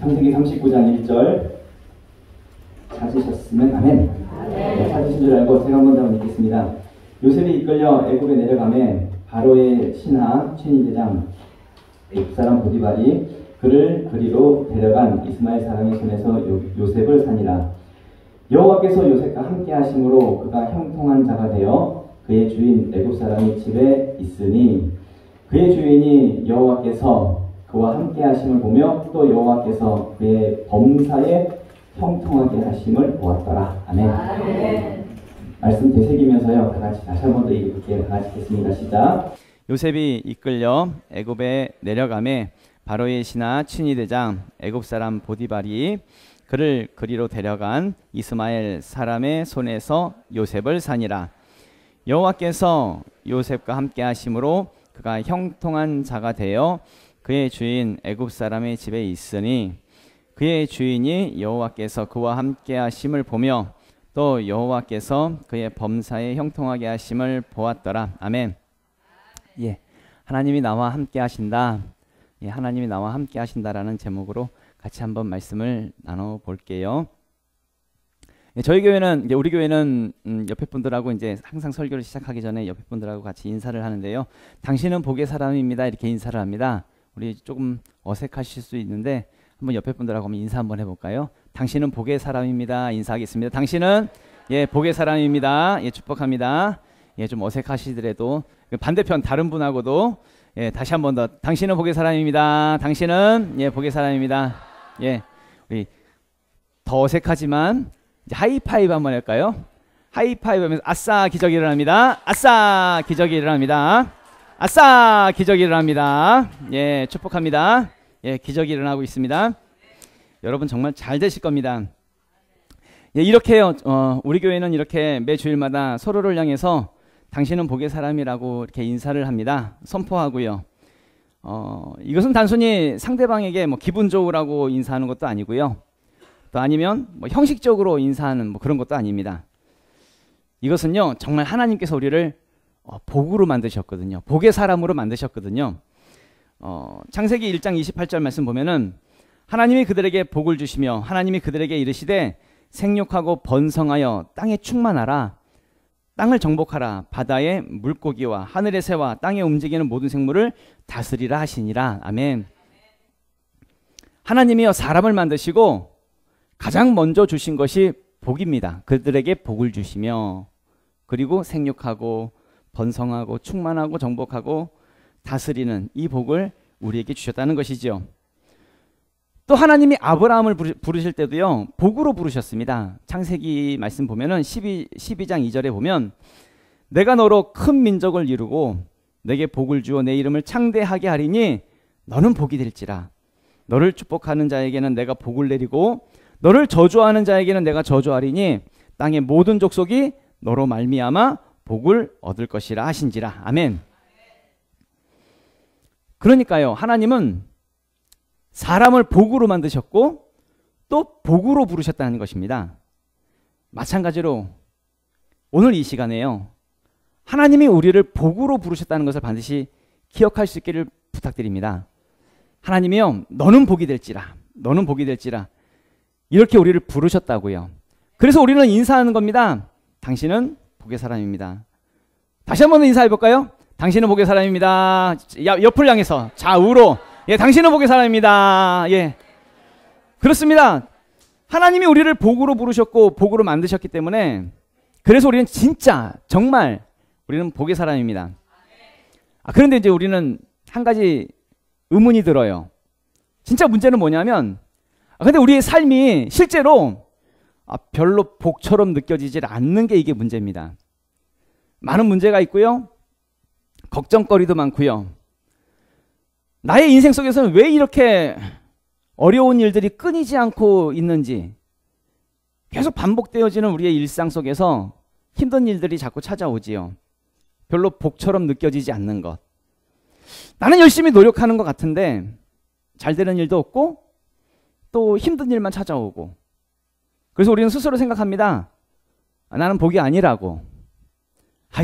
창세기 39장 1절 찾으셨으면 아멘. 네, 찾으신 줄 알고 제가 한번 더 읽겠습니다. 요셉이 이끌려 애굽에 내려가매 바로의 신하 최니대장 애굽 사람 보디발이 그를 그리로 데려간 이스마엘 사람의 손에서 요셉을 산이라. 여호와께서 요셉과 함께 하심으로 그가 형통한 자가 되어 그의 주인 애굽 사람의 집에 있으니 그의 주인이 여호와께서 그와 함께 하심을 보며 또 여호와께서 그의 범사에 형통하게 하심을 보았더라. 아멘. 아멘. 말씀 되새기면서요. 다같이 다시 한 번 더 읽을게요. 다같이 읽겠습니다. 시작. 요셉이 이끌려 애굽에 내려가매 바로의 신하 친위대장 애굽 사람 보디발이 그를 그리로 데려간 이스마엘 사람의 손에서 요셉을 산이라. 여호와께서 요셉과 함께 하심으로 그가 형통한 자가 되어 그의 주인 애굽 사람의 집에 있으니 그의 주인이 여호와께서 그와 함께 하심을 보며 또 여호와께서 그의 범사에 형통하게 하심을 보았더라. 아멘. 예, 하나님이 나와 함께 하신다. 예, 하나님이 나와 함께 하신다라는 제목으로 같이 한번 말씀을 나눠 볼게요. 예, 저희 교회는 이제 우리 교회는 옆에 분들하고 이제 항상 설교를 시작하기 전에 옆에 분들하고 같이 인사를 하는데요. 당신은 복의 사람입니다. 이렇게 인사를 합니다. 우리 조금 어색하실 수 있는데 한번 옆에 분들하고 한번 인사 한번 해볼까요? 당신은 복의 사람입니다. 인사하겠습니다. 당신은 예 복의 사람입니다. 예 축복합니다. 예 좀 어색하시더라도 반대편 다른 분하고도 예 다시 한번 더 당신은 복의 사람입니다. 당신은 예 복의 사람입니다. 예 우리 더 어색하지만 이제 하이파이브 한번 할까요? 하이파이브 하면서 아싸 기적이 일어납니다. 아싸 기적이 일어납니다. 아싸 기적이 일어납니다. 예 축복합니다. 예 기적이 일어나고 있습니다. 여러분 정말 잘 되실 겁니다. 예 이렇게요. 우리 교회는 이렇게 매 주일마다 서로를 향해서 당신은 복의 사람이라고 이렇게 인사를 합니다. 선포하고요. 이것은 단순히 상대방에게 뭐 기분 좋으라고 인사하는 것도 아니고요. 또 아니면 뭐 형식적으로 인사하는 뭐 그런 것도 아닙니다. 이것은요 정말 하나님께서 우리를 복으로 만드셨거든요. 복의 사람으로 만드셨거든요. 창세기 1장 28절 말씀 보면은 하나님이 그들에게 복을 주시며 하나님이 그들에게 이르시되 생육하고 번성하여 땅에 충만하라. 땅을 정복하라. 바다의 물고기와 하늘의 새와 땅에 움직이는 모든 생물을 다스리라 하시니라. 아멘. 하나님이여 사람을 만드시고 가장 먼저 주신 것이 복입니다. 그들에게 복을 주시며 그리고 생육하고 번성하고 충만하고 정복하고 다스리는 이 복을 우리에게 주셨다는 것이지요. 또 하나님이 아브라함을 부르실 때도요 복으로 부르셨습니다. 창세기 말씀 보면은 12장 2절에 보면 내가 너로 큰 민족을 이루고 내게 복을 주어 내 이름을 창대하게 하리니 너는 복이 될지라. 너를 축복하는 자에게는 내가 복을 내리고 너를 저주하는 자에게는 내가 저주하리니 땅의 모든 족속이 너로 말미암아 복을 얻을 것이라 하신지라. 아멘. 그러니까요 하나님은 사람을 복으로 만드셨고 또 복으로 부르셨다는 것입니다. 마찬가지로 오늘 이 시간에요 하나님이 우리를 복으로 부르셨다는 것을 반드시 기억할 수 있기를 부탁드립니다. 하나님이요 너는 복이 될지라. 너는 복이 될지라. 이렇게 우리를 부르셨다고요. 그래서 우리는 인사하는 겁니다. 당신은 복의 사람입니다. 다시 한번 인사해 볼까요? 당신은 복의 사람입니다. 옆을 향해서 좌우로 예, 당신은 복의 사람입니다. 예, 그렇습니다. 하나님이 우리를 복으로 부르셨고 복으로 만드셨기 때문에 그래서 우리는 진짜 정말 우리는 복의 사람입니다. 그런데 이제 우리는 한 가지 의문이 들어요. 진짜 문제는 뭐냐면 근데 우리의 삶이 실제로 별로 복처럼 느껴지질 않는 게 이게 문제입니다. 많은 문제가 있고요. 걱정거리도 많고요. 나의 인생 속에서는 왜 이렇게 어려운 일들이 끊이지 않고 있는지 계속 반복되어지는 우리의 일상 속에서 힘든 일들이 자꾸 찾아오지요. 별로 복처럼 느껴지지 않는 것. 나는 열심히 노력하는 것 같은데 잘 되는 일도 없고 또 힘든 일만 찾아오고 그래서 우리는 스스로 생각합니다. 나는 복이 아니라고.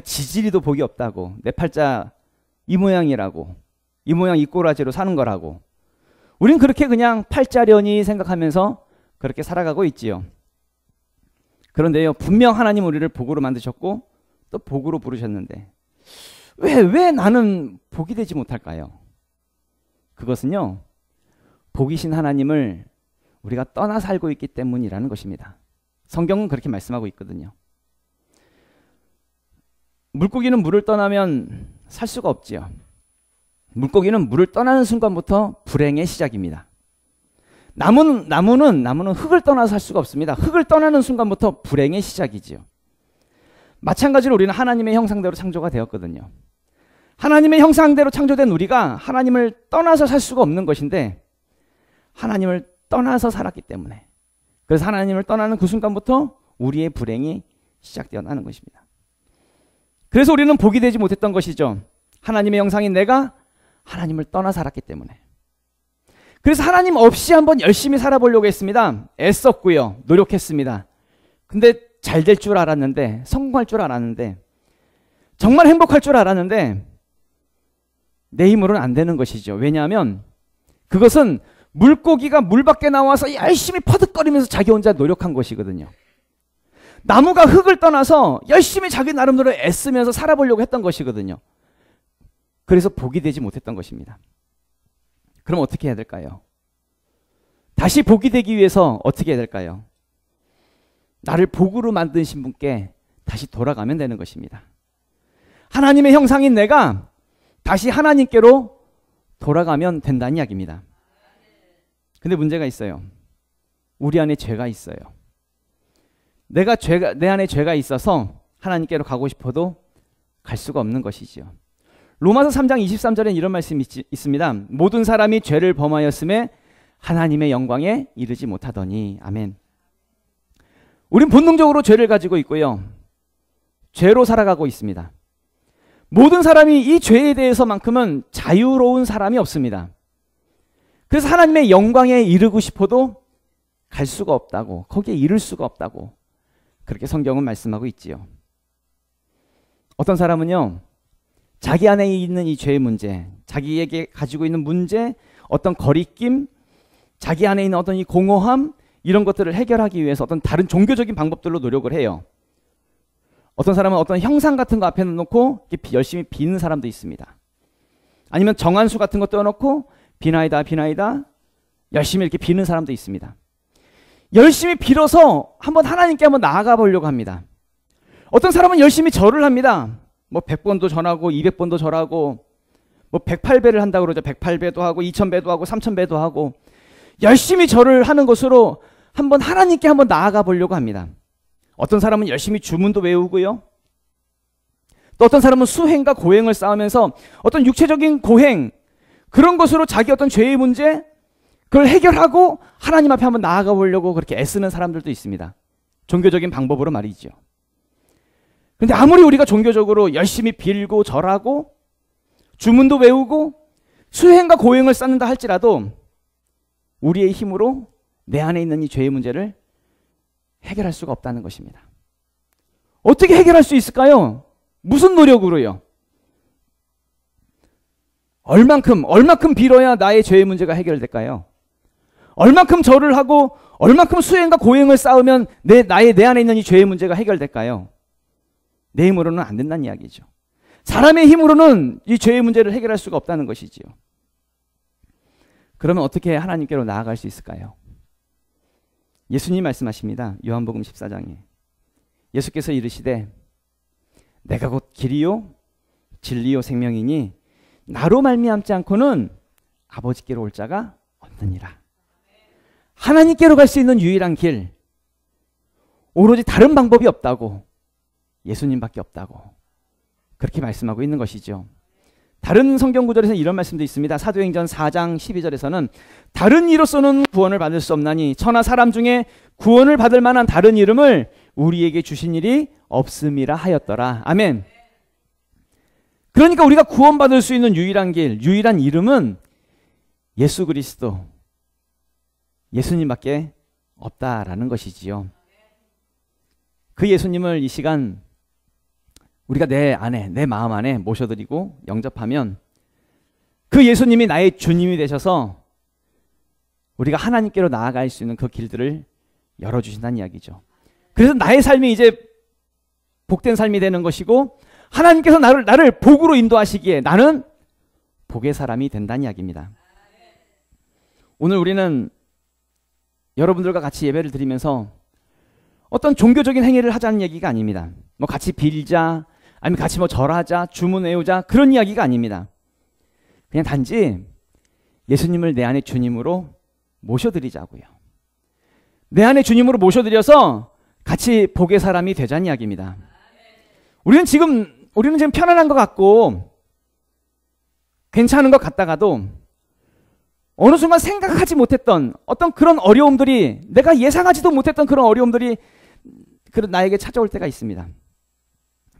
지지리도 복이 없다고. 내 팔자 이 모양이라고. 이 모양 이 꼬라지로 사는 거라고. 우린 그렇게 그냥 팔자려니 생각하면서 그렇게 살아가고 있지요. 그런데요, 분명 하나님 우리를 복으로 만드셨고 또 복으로 부르셨는데 왜 나는 복이 되지 못할까요? 그것은요, 복이신 하나님을 우리가 떠나 살고 있기 때문이라는 것입니다. 성경은 그렇게 말씀하고 있거든요. 물고기는 물을 떠나면 살 수가 없지요. 물고기는 물을 떠나는 순간부터 불행의 시작입니다. 나무는 흙을 떠나서 살 수가 없습니다. 흙을 떠나는 순간부터 불행의 시작이지요. 마찬가지로 우리는 하나님의 형상대로 창조가 되었거든요. 하나님의 형상대로 창조된 우리가 하나님을 떠나서 살 수가 없는 것인데 하나님을 떠나서 살았기 때문에, 그래서 하나님을 떠나는 그 순간부터 우리의 불행이 시작되어 나는 것입니다. 그래서 우리는 복이 되지 못했던 것이죠. 하나님의 형상인 내가 하나님을 떠나 살았기 때문에. 그래서 하나님 없이 한번 열심히 살아보려고 했습니다. 애썼고요, 노력했습니다. 근데 잘 될 줄 알았는데, 성공할 줄 알았는데, 정말 행복할 줄 알았는데 내 힘으로는 안 되는 것이죠. 왜냐하면 그것은 물고기가 물 밖에 나와서 열심히 퍼득거리면서 자기 혼자 노력한 것이거든요. 나무가 흙을 떠나서 열심히 자기 나름대로 애쓰면서 살아보려고 했던 것이거든요. 그래서 복이 되지 못했던 것입니다. 그럼 어떻게 해야 될까요? 다시 복이 되기 위해서 어떻게 해야 될까요? 나를 복으로 만드신 분께 다시 돌아가면 되는 것입니다. 하나님의 형상인 내가 다시 하나님께로 돌아가면 된다는 이야기입니다. 근데 문제가 있어요. 우리 안에 죄가 있어요. 내 안에 죄가 있어서 하나님께로 가고 싶어도 갈 수가 없는 것이지요. 로마서 3장 23절에 이런 말씀이 있습니다. 모든 사람이 죄를 범하였음에 하나님의 영광에 이르지 못하더니. 아멘. 우린 본능적으로 죄를 가지고 있고요, 죄로 살아가고 있습니다. 모든 사람이 이 죄에 대해서만큼은 자유로운 사람이 없습니다. 그래서 하나님의 영광에 이르고 싶어도 갈 수가 없다고, 거기에 이를 수가 없다고 그렇게 성경은 말씀하고 있지요. 어떤 사람은요, 자기 안에 있는 이 죄의 문제, 자기에게 가지고 있는 문제, 어떤 거리낌, 자기 안에 있는 어떤 이 공허함, 이런 것들을 해결하기 위해서 어떤 다른 종교적인 방법들로 노력을 해요. 어떤 사람은 어떤 형상 같은 거 앞에 놓고 열심히 비는 사람도 있습니다. 아니면 정한수 같은 거 떼어놓고 비나이다 열심히 이렇게 비는 사람도 있습니다. 열심히 빌어서 하나님께 한번 나아가 보려고 합니다. 어떤 사람은 열심히 절을 합니다. 뭐 100번도 절하고 200번도 절하고 뭐 108배를 한다고 그러죠. 108배도 하고 2000배도 하고 3000배도 하고 열심히 절을 하는 것으로 하나님께 한번 나아가 보려고 합니다. 어떤 사람은 열심히 주문도 외우고요, 또 어떤 사람은 수행과 고행을 쌓으면서 어떤 육체적인 고행, 그런 것으로 자기 어떤 죄의 문제, 그걸 해결하고 하나님 앞에 한번 나아가 보려고 그렇게 애쓰는 사람들도 있습니다. 종교적인 방법으로 말이죠. 그런데 아무리 우리가 종교적으로 열심히 빌고 절하고 주문도 외우고 수행과 고행을 쌓는다 할지라도 우리의 힘으로 내 안에 있는 이 죄의 문제를 해결할 수가 없다는 것입니다. 어떻게 해결할 수 있을까요? 무슨 노력으로요? 얼만큼 빌어야 나의 죄의 문제가 해결될까요? 얼만큼 절을 하고 얼만큼 수행과 고행을 쌓으면 내 안에 있는 이 죄의 문제가 해결될까요? 내 힘으로는 안 된다는 이야기죠. 사람의 힘으로는 이 죄의 문제를 해결할 수가 없다는 것이지요. 그러면 어떻게 하나님께로 나아갈 수 있을까요? 예수님 말씀하십니다. 요한복음 14장에 예수께서 이르시되 내가 곧 길이요 진리요 생명이니 나로 말미암지 않고는 아버지께로 올 자가 없느니라. 하나님께로 갈 수 있는 유일한 길, 오로지 다른 방법이 없다고, 예수님밖에 없다고 그렇게 말씀하고 있는 것이죠. 다른 성경 구절에서는 이런 말씀도 있습니다. 사도행전 4장 12절에서는 다른 이로서는 구원을 받을 수 없나니 천하 사람 중에 구원을 받을 만한 다른 이름을 우리에게 주신 일이 없음이라 하였더라. 아멘. 그러니까 우리가 구원받을 수 있는 유일한 길, 유일한 이름은 예수 그리스도, 예수님밖에 없다라는 것이지요. 그 예수님을 이 시간 우리가 내 안에, 내 마음 안에 모셔드리고 영접하면 그 예수님이 나의 주님이 되셔서 우리가 하나님께로 나아갈 수 있는 그 길들을 열어주신다는 이야기죠. 그래서 나의 삶이 이제 복된 삶이 되는 것이고 하나님께서 나를 복으로 인도하시기에 나는 복의 사람이 된다는 이야기입니다. 오늘 우리는 여러분들과 같이 예배를 드리면서 어떤 종교적인 행위를 하자는 얘기가 아닙니다. 뭐 같이 빌자, 아니면 같이 뭐 절하자, 주문 외우자, 그런 이야기가 아닙니다. 그냥 단지 예수님을 내 안에 주님으로 모셔드리자고요. 내 안에 주님으로 모셔드려서 같이 복의 사람이 되자는 이야기입니다. 우리는 지금 편안한 것 같고 괜찮은 것 같다가도 어느 순간 생각하지 못했던 어떤 그런 어려움들이, 내가 예상하지도 못했던 그런 어려움들이 나에게 찾아올 때가 있습니다.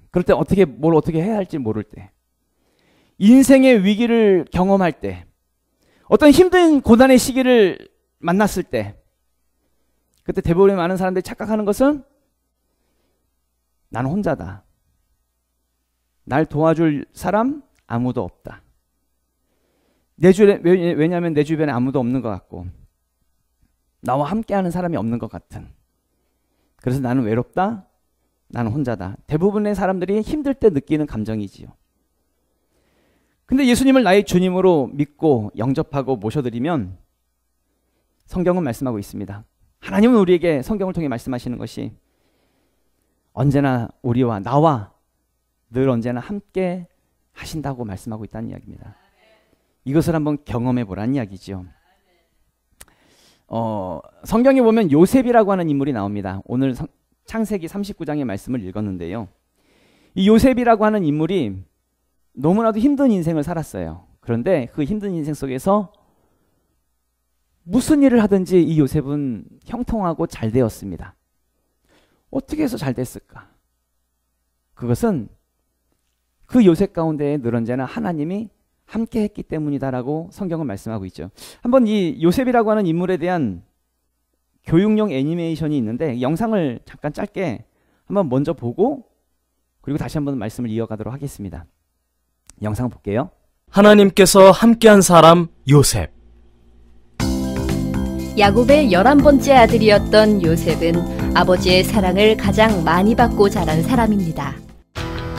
그럴 때 뭘 어떻게 해야 할지 모를 때, 인생의 위기를 경험할 때, 어떤 힘든 고난의 시기를 만났을 때, 그때 대부분의 많은 사람들이 착각하는 것은 나는 혼자다. 날 도와줄 사람 아무도 없다. 왜냐하면 내 주변에 아무도 없는 것 같고 나와 함께하는 사람이 없는 것 같은, 그래서 나는 외롭다, 나는 혼자다. 대부분의 사람들이 힘들 때 느끼는 감정이지요. 근데 예수님을 나의 주님으로 믿고 영접하고 모셔드리면 성경은 말씀하고 있습니다. 하나님은 우리에게 성경을 통해 말씀하시는 것이 언제나 우리와 나와 늘 언제나 함께 하신다고 말씀하고 있다는 이야기입니다. 이것을 한번 경험해 보라는 이야기죠. 성경에 보면 요셉이라고 하는 인물이 나옵니다. 오늘 창세기 39장의 말씀을 읽었는데요. 이 요셉이라고 하는 인물이 너무나도 힘든 인생을 살았어요. 그런데 그 힘든 인생 속에서 무슨 일을 하든지 이 요셉은 형통하고 잘 되었습니다. 어떻게 해서 잘 됐을까? 그것은 그 요셉 가운데 늘 언제나 하나님이 함께 했기 때문이다라고 성경은 말씀하고 있죠. 한번 이 요셉이라고 하는 인물에 대한 교육용 애니메이션이 있는데 영상을 잠깐 짧게 한번 먼저 보고 그리고 다시 한번 말씀을 이어가도록 하겠습니다. 영상 볼게요. 하나님께서 함께한 사람 요셉. 야곱의 11번째 아들이었던 요셉은 아버지의 사랑을 가장 많이 받고 자란 사람입니다.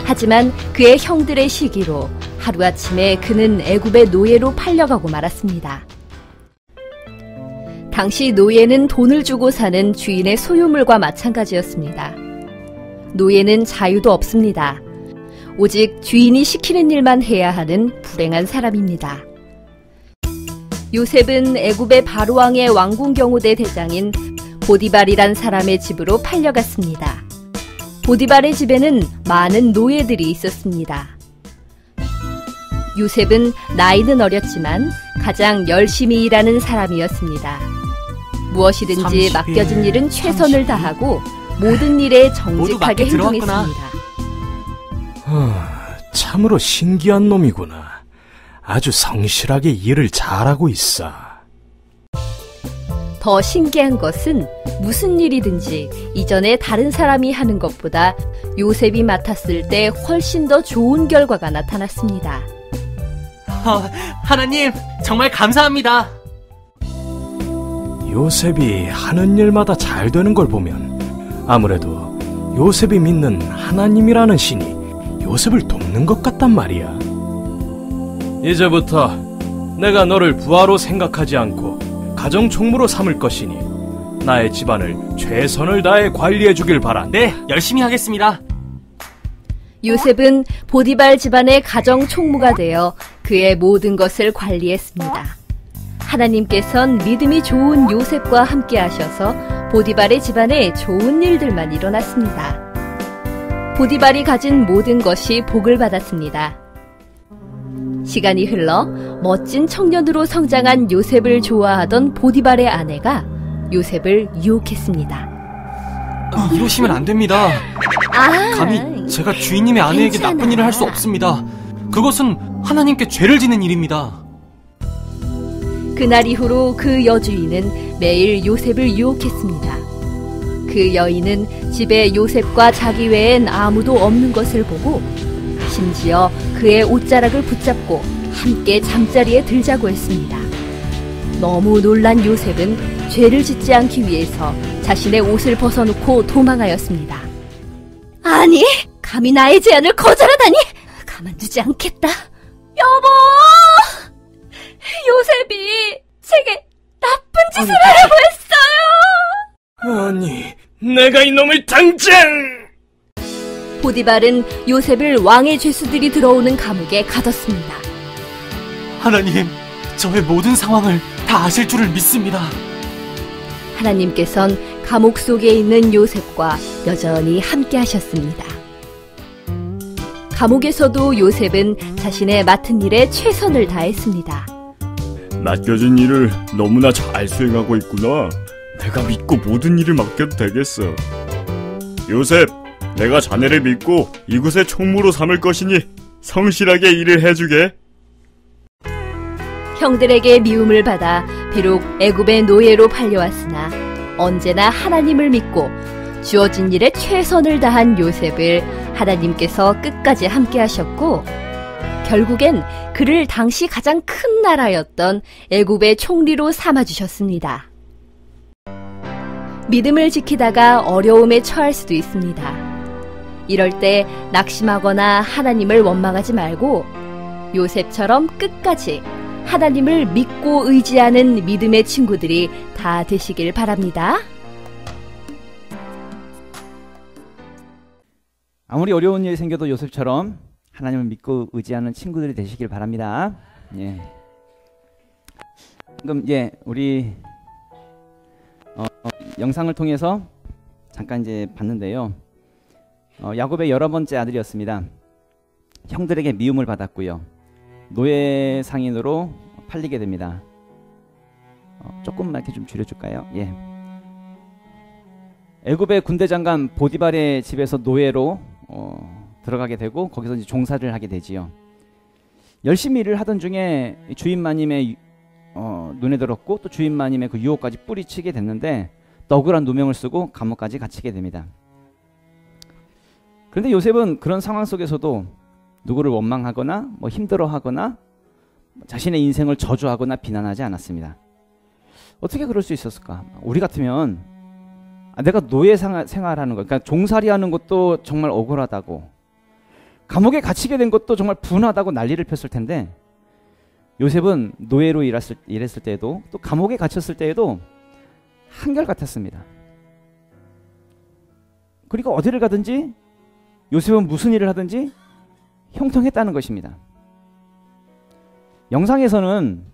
하지만 그의 형들의 시기로 하루아침에 그는 애굽의 노예로 팔려가고 말았습니다. 당시 노예는 돈을 주고 사는 주인의 소유물과 마찬가지였습니다. 노예는 자유도 없습니다. 오직 주인이 시키는 일만 해야 하는 불행한 사람입니다. 요셉은 애굽의 바로왕의 왕궁경호대 대장인 보디발이란 사람의 집으로 팔려갔습니다. 보디발의 집에는 많은 노예들이 있었습니다. 요셉은 나이는 어렸지만 가장 열심히 일하는 사람이었습니다. 무엇이든지 30일, 맡겨진 일은 최선을 다하고 모든 일에 정직하게 행동했습니다. 참으로 신기한 놈이구나. 아주 성실하게 일을 잘하고 있어. 더 신기한 것은 무슨 일이든지 이전에 다른 사람이 하는 것보다 요셉이 맡았을 때 훨씬 더 좋은 결과가 나타났습니다. 하나님, 정말 감사합니다. 요셉이 하는 일마다 잘 되는 걸 보면 아무래도 요셉이 믿는 하나님이라는 신이 요셉을 돕는 것 같단 말이야. 이제부터 내가 너를 부하로 생각하지 않고 가정 총무로 삼을 것이니 나의 집안을 최선을 다해 관리해 주길 바란다. 네, 열심히 하겠습니다. 요셉은 보디발 집안의 가정 총무가 되어 그의 모든 것을 관리했습니다. 하나님께선 믿음이 좋은 요셉과 함께 하셔서 보디발의 집안에 좋은 일들만 일어났습니다. 보디발이 가진 모든 것이 복을 받았습니다. 시간이 흘러 멋진 청년으로 성장한 요셉을 좋아하던 보디발의 아내가 요셉을 유혹했습니다. 이러시면 안 됩니다. 감히 제가 주인님의 아내에게 괜찮아. 나쁜 일을 할 수 없습니다. 그것은 하나님께 죄를 짓는 일입니다. 그날 이후로 그 여주인은 매일 요셉을 유혹했습니다. 그 여인은 집에 요셉과 자기 외엔 아무도 없는 것을 보고 심지어 그의 옷자락을 붙잡고 함께 잠자리에 들자고 했습니다. 너무 놀란 요셉은 죄를 짓지 않기 위해서 자신의 옷을 벗어놓고 도망하였습니다. 아니, 감히 나의 제안을 거절하다니! 가만두지 않겠다. 여보! 요셉이 제게 나쁜 짓을 하려고 했어요! 아니, 내가 이놈을 당장! 보디발은 요셉을 왕의 죄수들이 들어오는 감옥에 가뒀습니다. 하나님, 저의 모든 상황을 다 아실 줄을 믿습니다. 하나님께선 감옥 속에 있는 요셉과 여전히 함께 하셨습니다. 감옥에서도 요셉은 자신의 맡은 일에 최선을 다했습니다. 맡겨진 일을 너무나 잘 수행하고 있구나. 내가 믿고 모든 일을 맡겨도 되겠어. 요셉, 내가 자네를 믿고 이곳의 총무로 삼을 것이니 성실하게 일을 해주게. 형들에게 미움을 받아 비록 애굽의 노예로 팔려왔으나 언제나 하나님을 믿고 주어진 일에 최선을 다한 요셉을 하나님께서 끝까지 함께 하셨고, 결국엔 그를 당시 가장 큰 나라였던 애굽의 총리로 삼아주셨습니다. 믿음을 지키다가 어려움에 처할 수도 있습니다. 이럴 때 낙심하거나 하나님을 원망하지 말고 요셉처럼 끝까지 하나님을 믿고 의지하는 믿음의 친구들이 다 되시길 바랍니다. 아무리 어려운 일이 생겨도 요셉처럼 하나님을 믿고 의지하는 친구들이 되시길 바랍니다. 예. 그럼 우리 영상을 통해서 잠깐 이제 봤는데요. 야곱의 11번째 아들이었습니다. 형들에게 미움을 받았고요. 노예 상인으로 팔리게 됩니다. 조금만 이렇게 좀 줄여줄까요? 예. 애굽의 군대 장관 보디발의 집에서 노예로 들어가게 되고 거기서 이제 종사를 하게 되지요. 열심히 일을 하던 중에 주인 마님의 눈에 들었고 또 주인 마님의 그 유혹까지 뿌리치게 됐는데 억울한 누명을 쓰고 감옥까지 갇히게 됩니다. 그런데 요셉은 그런 상황 속에서도 누구를 원망하거나 힘들어하거나 자신의 인생을 저주하거나 비난하지 않았습니다. 어떻게 그럴 수 있었을까? 우리 같으면 내가 노예 생활하는 것, 그러니까 종살이하는 것도 정말 억울하다고, 감옥에 갇히게 된 것도 정말 분하다고 난리를 폈을 텐데, 요셉은 노예로 일했을 때에도 또 감옥에 갇혔을 때에도 한결같았습니다. 그리고 어디를 가든지 요셉은 무슨 일을 하든지 형통했다는 것입니다. 영상에서는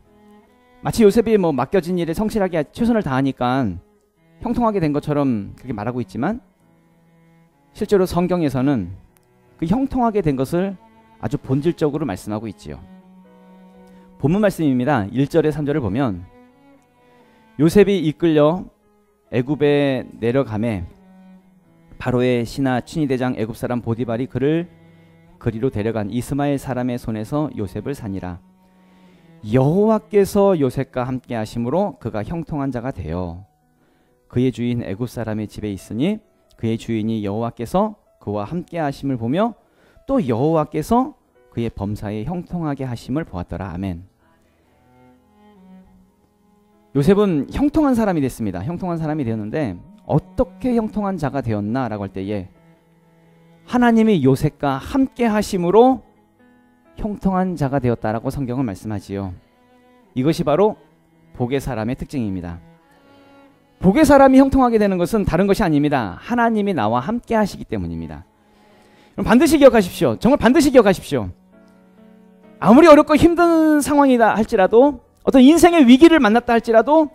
마치 요셉이 맡겨진 일에 성실하게 최선을 다하니까 형통하게 된 것처럼 그렇게 말하고 있지만, 실제로 성경에서는 그 형통하게 된 것을 아주 본질적으로 말씀하고 있지요. 본문 말씀입니다. 1절에 3절을 보면 요셉이 이끌려 애굽에 내려가매 바로의 신하 친위대장 애굽 사람 보디발이 그를 그리로 데려간 이스마엘 사람의 손에서 요셉을 사니라. 여호와께서 요셉과 함께 하심으로 그가 형통한 자가 되어 그의 주인 애굽 사람의 집에 있으니 그의 주인이 여호와께서 그와 함께 하심을 보며 또 여호와께서 그의 범사에 형통하게 하심을 보았더라. 아멘. 요셉은 형통한 사람이 됐습니다. 형통한 사람이 되었는데 어떻게 형통한 자가 되었나 라고 할 때에 하나님이 요셉과 함께 하심으로 형통한 자가 되었다라고 성경은 말씀하지요. 이것이 바로 복의 사람의 특징입니다. 복의 사람이 형통하게 되는 것은 다른 것이 아닙니다. 하나님이 나와 함께 하시기 때문입니다. 그럼 반드시 기억하십시오. 정말 반드시 기억하십시오. 아무리 어렵고 힘든 상황이다 할지라도, 어떤 인생의 위기를 만났다 할지라도,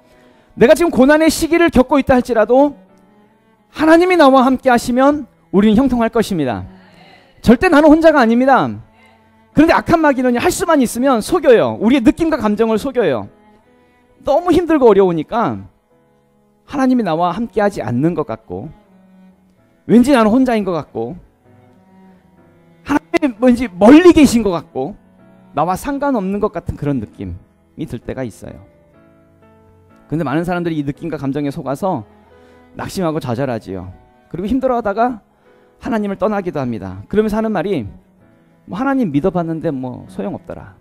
내가 지금 고난의 시기를 겪고 있다 할지라도 하나님이 나와 함께 하시면 우리는 형통할 것입니다. 절대 나는 혼자가 아닙니다. 그런데 악한 마귀는 할 수만 있으면 속여요. 우리의 느낌과 감정을 속여요. 너무 힘들고 어려우니까 하나님이 나와 함께 하지 않는 것 같고, 왠지 나는 혼자인 것 같고, 하나님이 왠지 멀리 계신 것 같고, 나와 상관없는 것 같은 그런 느낌이 들 때가 있어요. 그런데 많은 사람들이 이 느낌과 감정에 속아서 낙심하고 좌절하지요. 그리고 힘들어하다가 하나님을 떠나기도 합니다. 그러면서 하는 말이 하나님 믿어봤는데 소용없더라.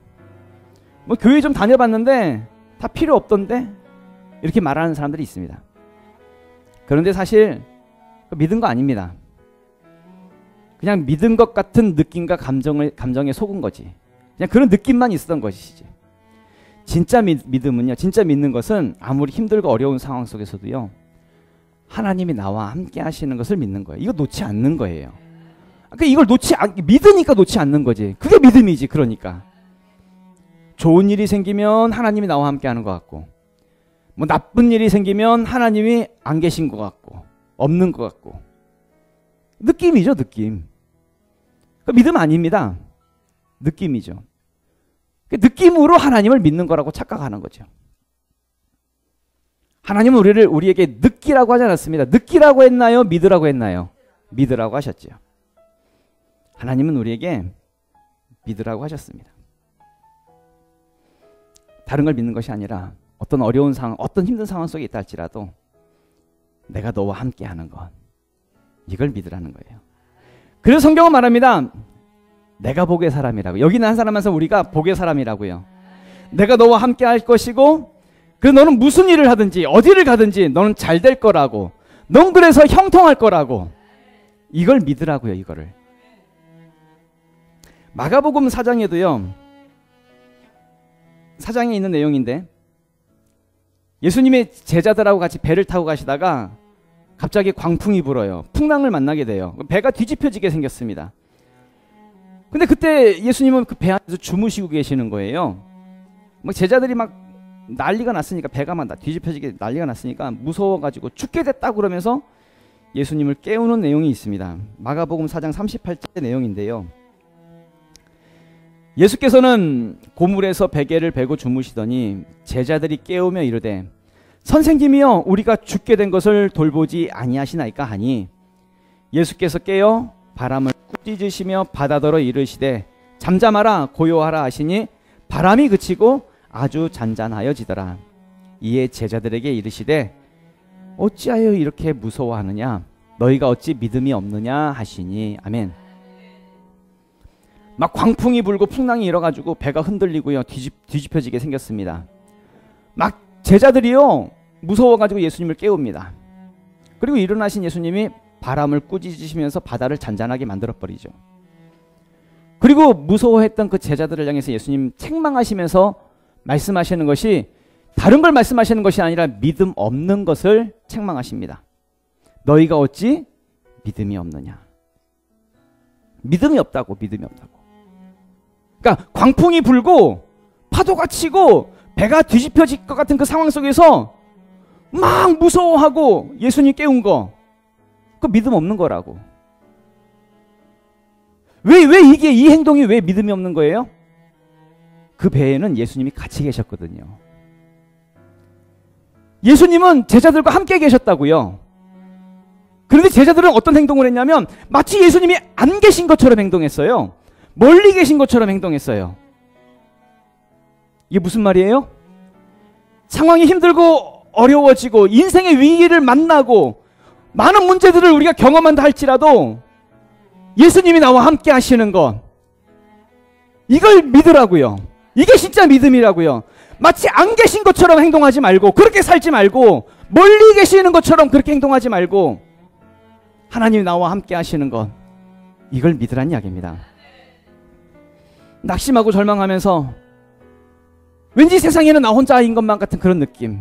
교회 좀 다녀봤는데 다 필요 없던데? 이렇게 말하는 사람들이 있습니다. 그런데 사실 믿은 거 아닙니다. 그냥 믿은 것 같은 느낌과 감정에 속은 거지. 그냥 그런 느낌만 있었던 것이지. 진짜 믿음은요, 진짜 믿는 것은 아무리 힘들고 어려운 상황 속에서도요, 하나님이 나와 함께 하시는 것을 믿는 거예요. 이거 놓지 않는 거예요. 그러니까 이걸 믿으니까 놓지 않는 거지. 그게 믿음이지. 그러니까 좋은 일이 생기면 하나님이 나와 함께 하는 것 같고, 뭐 나쁜 일이 생기면 하나님이 안 계신 것 같고, 없는 것 같고, 느낌이죠. 느낌. 그러니까 믿음 아닙니다. 느낌이죠. 느낌으로 하나님을 믿는 거라고 착각하는 거죠. 하나님은 우리에게 느끼라고 하지 않았습니다. 느끼라고 했나요? 믿으라고 했나요? 믿으라고 하셨죠. 하나님은 우리에게 믿으라고 하셨습니다. 다른 걸 믿는 것이 아니라 어떤 어려운 상황, 어떤 힘든 상황 속에 있다 할지라도 내가 너와 함께 하는 것, 이걸 믿으라는 거예요. 그래서 성경은 말합니다. 내가 복의 사람이라고. 여기는 한 사람에서 우리가 복의 사람이라고요. 내가 너와 함께 할 것이고, 그래서 너는 무슨 일을 하든지 어디를 가든지 너는 잘 될 거라고. 넌 그래서 형통할 거라고. 이걸 믿으라고요. 이거를. 마가복음 4장에도요. 4장에 있는 내용인데, 예수님의 제자들하고 같이 배를 타고 가시다가 갑자기 광풍이 불어요. 풍랑을 만나게 돼요. 배가 뒤집혀지게 생겼습니다. 근데 그때 예수님은 그 배 안에서 주무시고 계시는 거예요. 막 제자들이 막 난리가 났으니까, 배가 막 뒤집혀지게 난리가 났으니까 무서워가지고 죽게 됐다고 그러면서 예수님을 깨우는 내용이 있습니다. 마가복음 4장 38절 내용인데요. 예수께서는 고물에서 베개를 베고 주무시더니 제자들이 깨우며 이르되, 선생님이여, 우리가 죽게 된 것을 돌보지 아니하시나이까 하니, 예수께서 깨어 바람을 꾸짖으시며 바다더러 이르시되, 잠잠하라 고요하라 하시니 바람이 그치고 아주 잔잔하여지더라. 이에 제자들에게 이르시되, 어찌하여 이렇게 무서워하느냐? 너희가 어찌 믿음이 없느냐 하시니. 아멘. 막 광풍이 불고 풍랑이 일어가지고 배가 흔들리고요, 뒤집혀지게 생겼습니다. 막 제자들이요, 무서워가지고 예수님을 깨웁니다. 그리고 일어나신 예수님이 바람을 꾸짖으시면서 바다를 잔잔하게 만들어버리죠. 그리고 무서워했던 그 제자들을 향해서 예수님 책망하시면서 말씀하시는 것이, 다른 걸 말씀하시는 것이 아니라 믿음 없는 것을 책망하십니다. 너희가 어찌 믿음이 없느냐. 믿음이 없다고. 믿음이 없다고. 그러니까 광풍이 불고 파도가 치고 배가 뒤집혀질 것 같은 그 상황 속에서 막 무서워하고 예수님 깨운 거, 그 믿음 없는 거라고. 왜 이 행동이 왜 믿음이 없는 거예요? 그 배에는 예수님이 같이 계셨거든요. 예수님은 제자들과 함께 계셨다고요. 그런데 제자들은 어떤 행동을 했냐면 마치 예수님이 안 계신 것처럼 행동했어요. 멀리 계신 것처럼 행동했어요. 이게 무슨 말이에요? 상황이 힘들고 어려워지고 인생의 위기를 만나고 많은 문제들을 우리가 경험한다 할지라도 예수님이 나와 함께 하시는 것, 이걸 믿으라고요. 이게 진짜 믿음이라고요. 마치 안 계신 것처럼 행동하지 말고, 그렇게 살지 말고, 멀리 계시는 것처럼 그렇게 행동하지 말고, 하나님이 나와 함께 하시는 것, 이걸 믿으란 이야기입니다. 낙심하고 절망하면서 왠지 세상에는 나 혼자인 것만 같은 그런 느낌,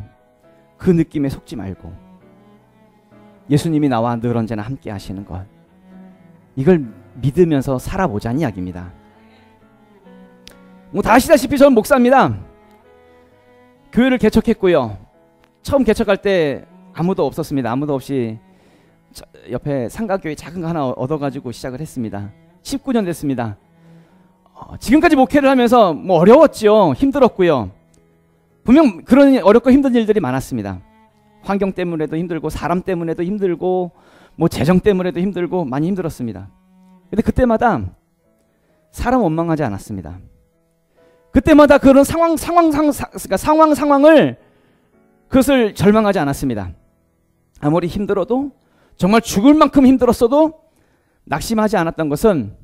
그 느낌에 속지 말고 예수님이 나와 늘 언제나 함께 하시는 것, 이걸 믿으면서 살아보자는 이야기입니다. 뭐 다 아시다시피 저는 목사입니다. 교회를 개척했고요. 처음 개척할 때 아무도 없었습니다. 아무도 없이 옆에 상가교회 작은 거 하나 얻어가지고 시작을 했습니다. 19년 됐습니다. 지금까지 목회를 하면서 뭐 어려웠죠. 힘들었고요. 분명 그런 어렵고 힘든 일들이 많았습니다. 환경 때문에도 힘들고, 사람 때문에도 힘들고, 뭐 재정 때문에도 힘들고, 많이 힘들었습니다. 근데 그때마다 사람 원망하지 않았습니다. 그때마다 그런 상황을 그것을 절망하지 않았습니다. 아무리 힘들어도, 정말 죽을 만큼 힘들었어도 낙심하지 않았던 것은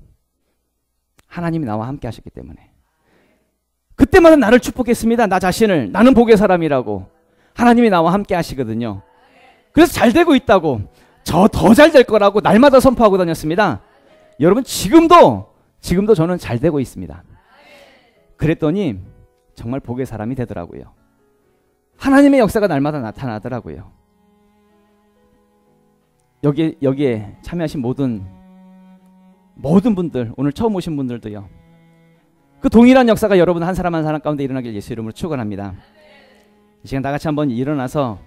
하나님이 나와 함께 하셨기 때문에. 그때마다 나를 축복했습니다. 나 자신을. 나는 복의 사람이라고. 하나님이 나와 함께 하시거든요. 그래서 잘 되고 있다고, 저 더 잘 될 거라고 날마다 선포하고 다녔습니다. 여러분, 지금도 저는 잘 되고 있습니다. 그랬더니 정말 복의 사람이 되더라고요. 하나님의 역사가 날마다 나타나더라고요. 여기에 참여하신 모든 분들, 오늘 처음 오신 분들도요, 그 동일한 역사가 여러분 한 사람 한 사람 가운데 일어나길 예수 이름으로 축원합니다. 이 시간 다 같이 한번 일어나서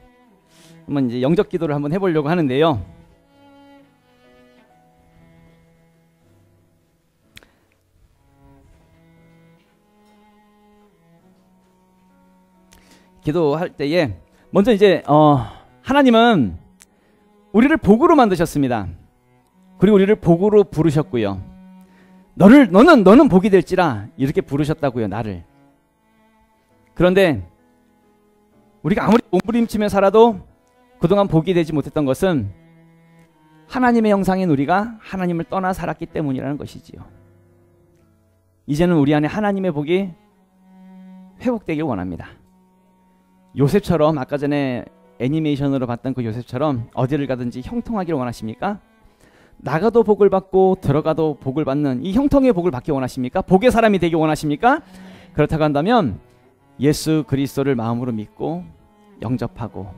한번 이제 영적 기도를 한번 해보려고 하는데요. 기도할 때에 먼저 이제 하나님은 우리를 복으로 만드셨습니다. 그리고 우리를 복으로 부르셨고요. 너는 복이 될지라 이렇게 부르셨다고요, 나를. 그런데 우리가 아무리 몸부림치며 살아도 그동안 복이 되지 못했던 것은 하나님의 형상인 우리가 하나님을 떠나 살았기 때문이라는 것이지요. 이제는 우리 안에 하나님의 복이 회복되길 원합니다. 요셉처럼, 아까 전에 애니메이션으로 봤던 그 요셉처럼 어디를 가든지 형통하기를 원하십니까? 나가도 복을 받고 들어가도 복을 받는 이 형통의 복을 받기 원하십니까? 복의 사람이 되기 원하십니까? 그렇다고 한다면 예수 그리스도를 마음으로 믿고 영접하고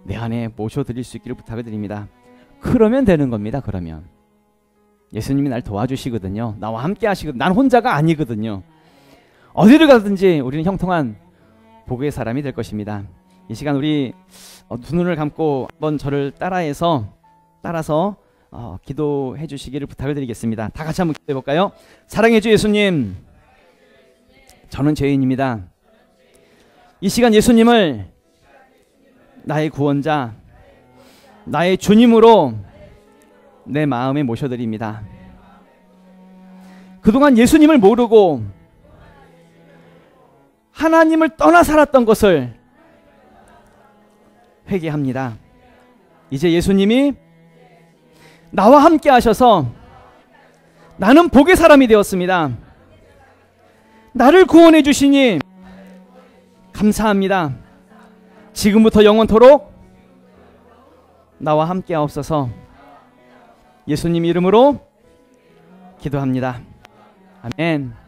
내 안에 모셔드릴 수 있기를 부탁을 드립니다. 그러면 되는 겁니다. 그러면 예수님이 날 도와주시거든요. 나와 함께 하시거든요. 난 혼자가 아니거든요. 어디를 가든지 우리는 형통한 복의 사람이 될 것입니다. 이 시간 우리 두 눈을 감고 한번 저를 따라서 기도해 주시기를 부탁을 드리겠습니다. 다 같이 한번 기도해 볼까요? 사랑해 주 예수님, 저는 죄인입니다. 이 시간 예수님을 나의 구원자, 나의 주님으로 내 마음에 모셔드립니다. 그동안 예수님을 모르고 하나님을 떠나 살았던 것을 회개합니다. 이제 예수님이 나와 함께 하셔서 나는 복의 사람이 되었습니다. 나를 구원해 주시니 감사합니다. 지금부터 영원토록 나와 함께 하옵소서. 예수님 이름으로 기도합니다. 아멘.